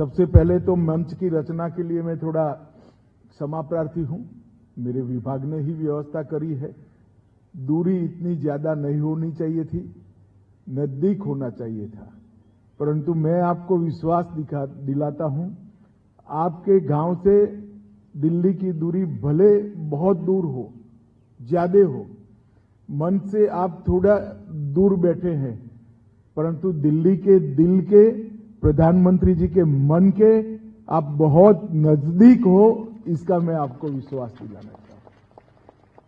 सबसे पहले तो मंच की रचना के लिए मैं थोड़ा क्षमा प्रार्थी हूं। मेरे विभाग ने ही व्यवस्था करी है। दूरी इतनी ज्यादा नहीं होनी चाहिए थी, नजदीक होना चाहिए था, परंतु मैं आपको विश्वास दिलाता हूं, आपके गांव से दिल्ली की दूरी भले बहुत दूर हो, ज्यादा हो, मन से आप थोड़ा दूर बैठे हैं, परंतु दिल्ली के दिल के, प्रधानमंत्री जी के मन के आप बहुत नजदीक हो, इसका मैं आपको विश्वास दिलाना चाहता हूं।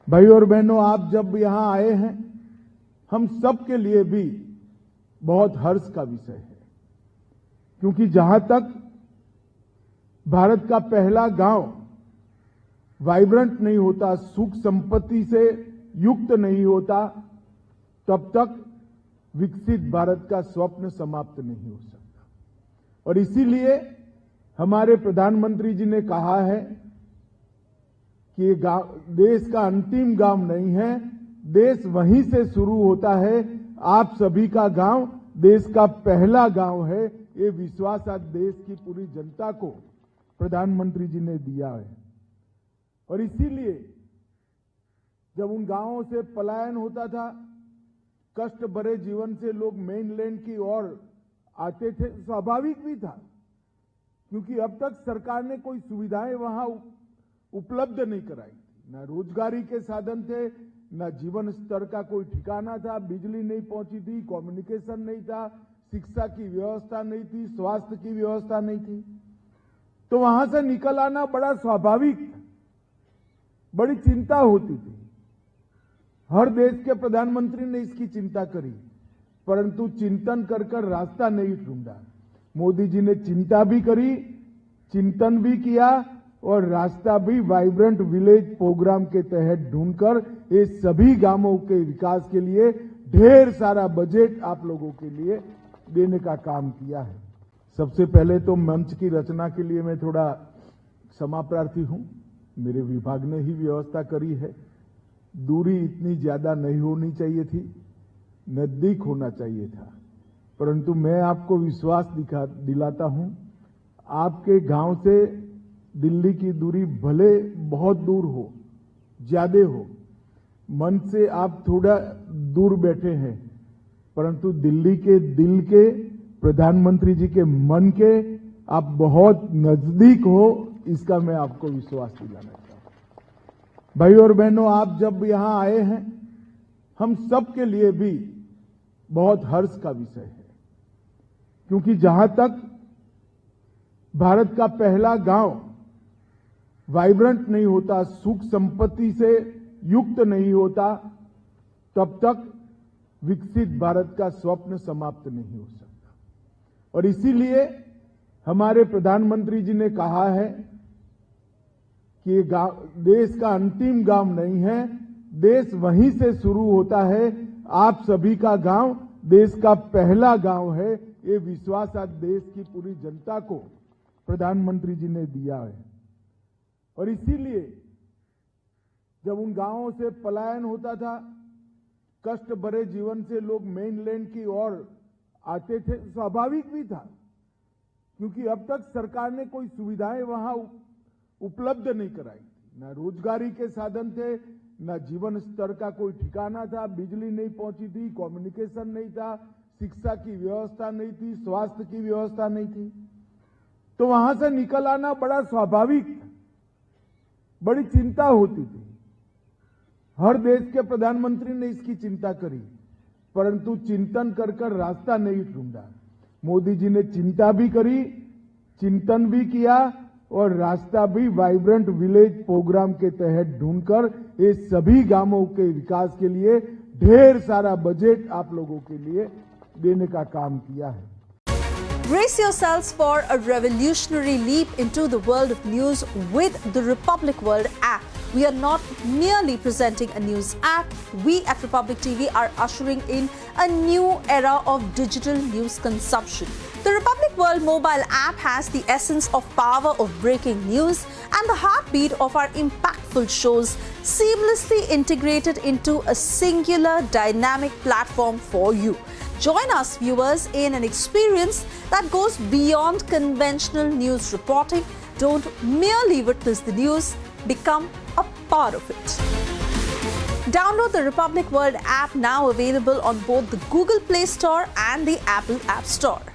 भाई और बहनों, आप जब यहां आए हैं, हम सब के लिए भी बहुत हर्ष का विषय है, क्योंकि जहां तक भारत का पहला गांव वाइब्रेंट नहीं होता, सुख संपत्ति से युक्त नहीं होता, तब तक विकसित भारत का स्वप्न समाप्त नहीं हो सकता। और इसीलिए हमारे प्रधानमंत्री जी ने कहा है कि ये देश का अंतिम गांव नहीं है, देश वहीं से शुरू होता है। आप सभी का गांव देश का पहला गांव है, ये विश्वास आज देश की पूरी जनता को प्रधानमंत्री जी ने दिया है। और इसीलिए जब उन गांवों से पलायन होता था, कष्ट भरे जीवन से लोग मेनलैंड की ओर आते थे, स्वाभाविक भी था, क्योंकि अब तक सरकार ने कोई सुविधाएं वहां उपलब्ध नहीं कराई थी। न रोजगारी के साधन थे, न जीवन स्तर का कोई ठिकाना था, बिजली नहीं पहुंची थी, कम्युनिकेशन नहीं था, शिक्षा की व्यवस्था नहीं थी, स्वास्थ्य की व्यवस्था नहीं थी। तो वहां से निकल आना बड़ा स्वाभाविक था, बड़ी चिंता होती थी। हर देश के प्रधानमंत्री ने इसकी चिंता करी, परंतु चिंतन कर कर रास्ता नहीं ढूंढा। मोदी जी ने चिंता भी करी, चिंतन भी किया और रास्ता भी वाइब्रेंट विलेज प्रोग्राम के तहत ढूंढकर ये सभी गांवों के विकास के लिए ढेर सारा बजट आप लोगों के लिए देने का काम किया है। सबसे पहले तो मंच की रचना के लिए मैं थोड़ा क्षमा प्रार्थी हूं। मेरे विभाग ने ही व्यवस्था करी है। दूरी इतनी ज्यादा नहीं होनी चाहिए थी, नजदीक होना चाहिए था, परंतु मैं आपको विश्वास दिलाता हूं, आपके गांव से दिल्ली की दूरी भले बहुत दूर हो, ज्यादा हो, मन से आप थोड़ा दूर बैठे हैं, परंतु दिल्ली के दिल के, प्रधानमंत्री जी के मन के आप बहुत नजदीक हो, इसका मैं आपको विश्वास दिलाना चाहता हूं। भाई और बहनों, आप जब यहां आए हैं, हम सब के लिए भी बहुत हर्ष का विषय है, क्योंकि जहां तक भारत का पहला गांव वाइब्रेंट नहीं होता, सुख संपत्ति से युक्त नहीं होता, तब तक विकसित भारत का स्वप्न समाप्त नहीं हो सकता। और इसीलिए हमारे प्रधानमंत्री जी ने कहा है कि ये देश का अंतिम गांव नहीं है, देश वहीं से शुरू होता है। आप सभी का गांव देश का पहला गांव है, ये विश्वास आज देश की पूरी जनता को प्रधानमंत्री जी ने दिया है। और इसीलिए जब उन गांवों से पलायन होता था, कष्ट भरे जीवन से लोग मेनलैंड की ओर आते थे, स्वाभाविक भी था, क्योंकि अब तक सरकार ने कोई सुविधाएं वहां उपलब्ध नहीं कराई थी। न रोजगारी के साधन थे, न जीवन स्तर का कोई ठिकाना था, बिजली नहीं पहुंची थी, कम्युनिकेशन नहीं था, शिक्षा की व्यवस्था नहीं थी, स्वास्थ्य की व्यवस्था नहीं थी। तो वहां से निकल आना बड़ा स्वाभाविक था, बड़ी चिंता होती थी। हर देश के प्रधानमंत्री ने इसकी चिंता करी, परंतु चिंतन कर कर रास्ता नहीं ढूंढा। मोदी जी ने चिंता भी करी, चिंतन भी किया और रास्ता भी वाइब्रेंट विलेज प्रोग्राम के तहत ढूंढकर ये सभी गांवों के विकास के लिए ढेर सारा बजट आप लोगों के लिए देने का काम किया है। Brace yourselves for a revolutionary leap into the world of news with the Republic World app. We are not merely presenting a news app. We at Republic TV are ushering in a new era of digital news consumption. The Republic World mobile app has the essence of power of breaking news and the heartbeat of our impactful shows seamlessly integrated into a singular dynamic platform for you. Join us, viewers, in an experience that goes beyond conventional news reporting. Don't merely witness the news, become a part of it. Download the Republic World app, now available on both the Google Play Store and the Apple App Store.